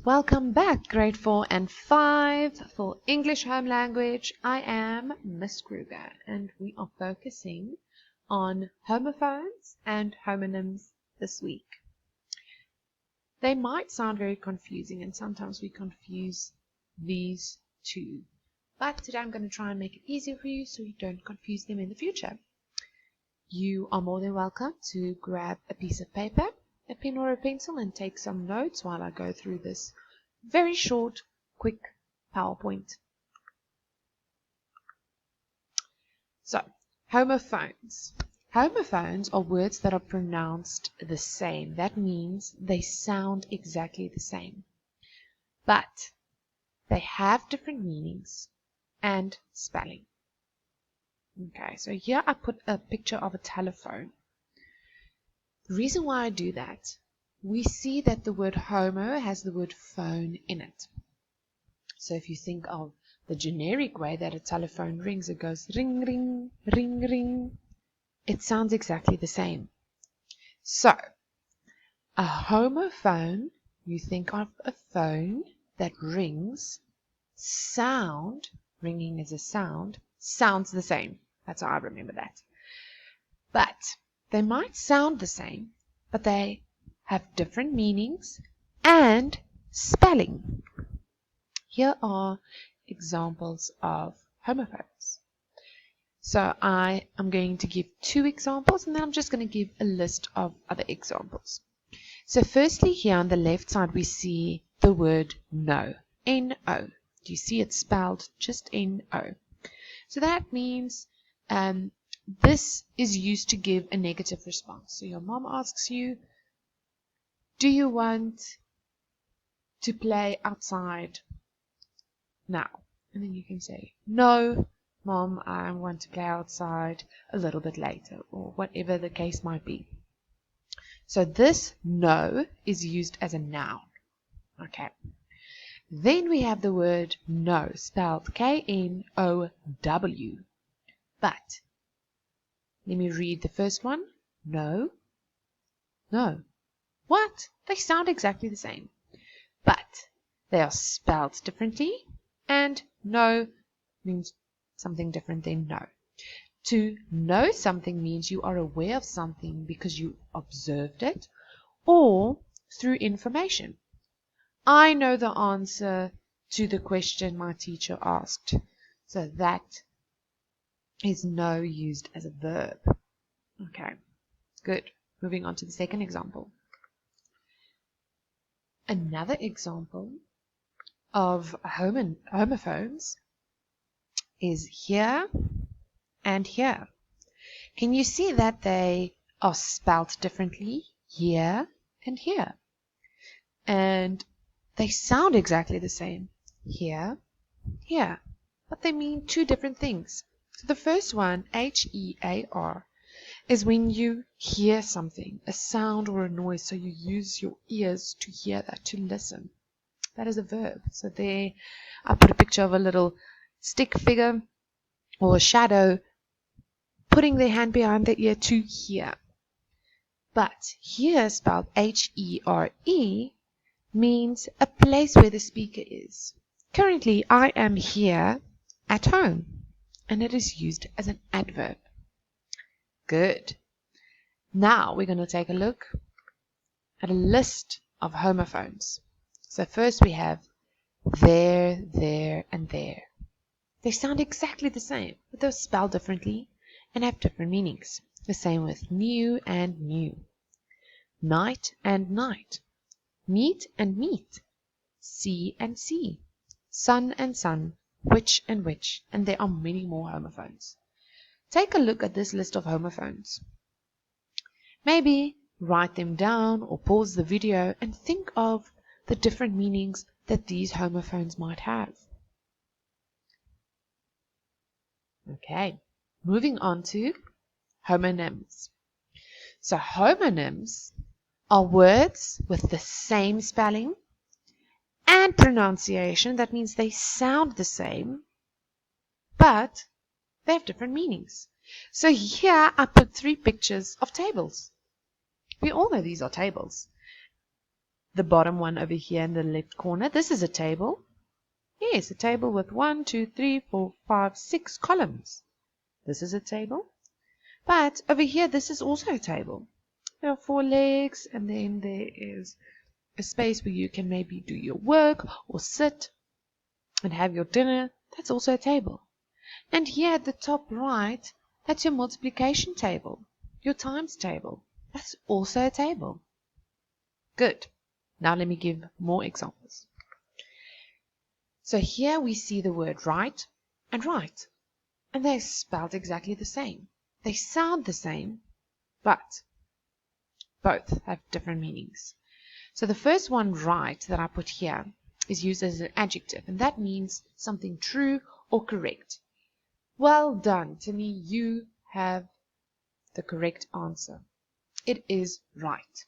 Welcome back, grade 4 and 5 for English Home Language. I am Miss Kruger and we are focusing on homophones and homonyms this week. They might sound very confusing and sometimes we confuse these two. But today I'm going to try and make it easier for you so you don't confuse them in the future. You are more than welcome to grab a piece of paper, a pen or a pencil, and take some notes while I go through this very short, quick PowerPoint. So, homophones. Homophones are words that are pronounced the same. That means they sound exactly the same. But they have different meanings and spelling. Okay, so here I put a picture of a telephone. The reason why I do that, we see that the word homo has the word phone in it. So if you think of the generic way that a telephone rings, it goes ring, ring, ring, ring. It sounds exactly the same. So, a homophone, you think of a phone that rings, sound, ringing is a sound, sounds the same. That's how I remember that. But they might sound the same, but they have different meanings and spelling. Here are examples of homophones. So I am going to give 2 examples and then I'm just going to give a list of other examples. So firstly, here on the left side we see the word no, N-O. Do you see it spelled just N-O? So that means this is used to give a negative response. So your mom asks you, do you want to play outside now? And then you can say, no, Mom, I want to play outside a little bit later, or whatever the case might be. So this no is used as a noun. Okay. Then we have the word no, spelled K-N-O-W. But let me read the first one. No. No. What? They sound exactly the same. But they are spelled differently, and no means something different than no. To know something means you are aware of something because you observed it or through information. I know the answer to the question my teacher asked. So that is no used as a verb. Okay, good. Moving on to the second example. Another example of homophones is here and here. Can you see that they are spelled differently here and here? And they sound exactly the same here, here, but they mean two different things. So the first one, H-E-A-R, is when you hear something, a sound or a noise, so you use your ears to hear that, to listen. That is a verb. So there I put a picture of a little stick figure or a shadow putting their hand behind their ear to hear. But here, spelled H-E-R-E, means a place where the speaker is. Currently, I am here at home, and it is used as an adverb. Good. Now we're going to take a look at a list of homophones. So first we have there, and there. They sound exactly the same, but they're spelled differently and have different meanings. The same with new and new, night and night, meat and meat, sea and sea, sun and sun, which and which, and there are many more homophones. Take a look at this list of homophones. Maybe write them down or pause the video and think of the different meanings that these homophones might have. Okay, moving on to homonyms. So homonyms are words with the same spelling and pronunciation. That means they sound the same, but they have different meanings. So here I put 3 pictures of tables. We all know these are tables. the bottom one over here in the left corner, this is a table. Yes, a table with 1, 2, 3, 4, 5, 6 columns. This is a table. But over here, this is also a table. There are 4 legs, and then there is a space where you can maybe do your work or sit and have your dinner. That's also a table. And here at the top right, that's your multiplication table, your times table. That's also a table. Good. Now let me give more examples. So here we see the word right and right, and they're spelled exactly the same. They sound the same, but both have different meanings. So the first one, right, that I put here is used as an adjective, and that means something true or correct. Well done, Timmy, you have the correct answer. It is right.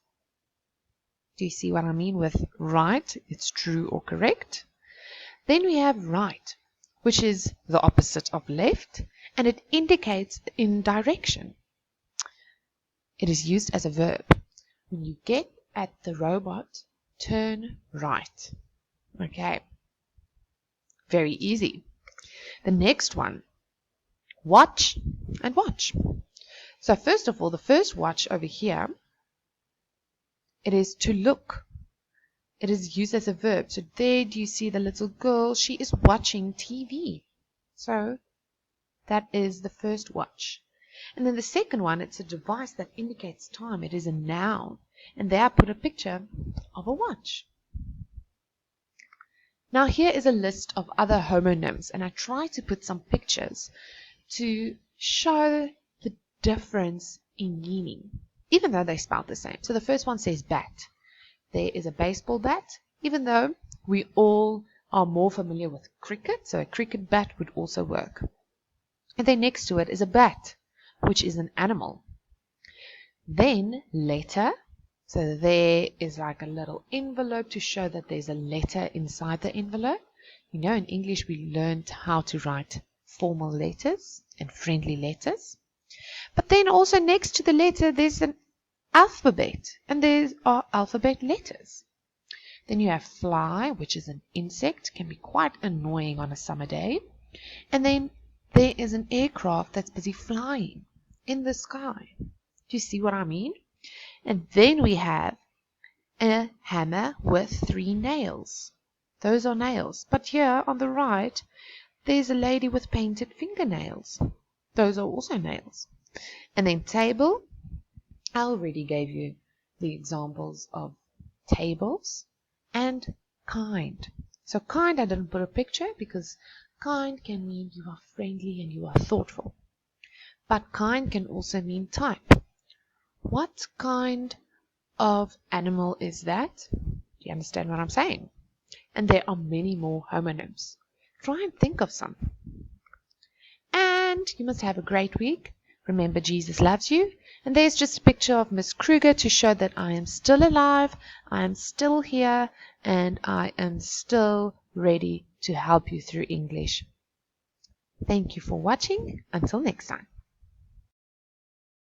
Do you see what I mean with right? It's true or correct. Then we have right, which is the opposite of left, and it indicates in direction. It is used as a verb. When you get at the robot, turn right. Okay. Very easy. The next one, watch and watch. So first of all, the first watch over here, it is to look. It is used as a verb. So there, do you see the little girl? She is watching TV. So that is the first watch. And then the second one, it's a device that indicates time. It is a noun. And there I put a picture of a watch. Now here is a list of other homonyms, and I try to put some pictures to show the difference in meaning, even though they spell the same. So the first one says bat. There is a baseball bat, even though we all are more familiar with cricket, so a cricket bat would also work. And then next to it is a bat, which is an animal. Then letter. So there is like a little envelope to show that there's a letter inside the envelope. You know, in English we learned how to write formal letters and friendly letters. But then also next to the letter there's an alphabet, and there are alphabet letters. Then you have fly, which is an insect, can be quite annoying on a summer day. And then there is an aircraft that's busy flying in the sky. Do you see what I mean? And then we have a hammer with 3 nails. Those are nails. But here on the right, there's a lady with painted fingernails. Those are also nails. And then table. I already gave you the examples of tables. And kind. So kind, I didn't put a picture because kind can mean you are friendly and you are thoughtful. But kind can also mean type. What kind of animal is that? Do you understand what I'm saying? And there are many more homonyms. Try and think of some. And you must have a great week. Remember, Jesus loves you. And there's just a picture of Miss Kruger to show that I am still alive, I am still here, and I am still ready to help you through English. Thank you for watching. Until next time.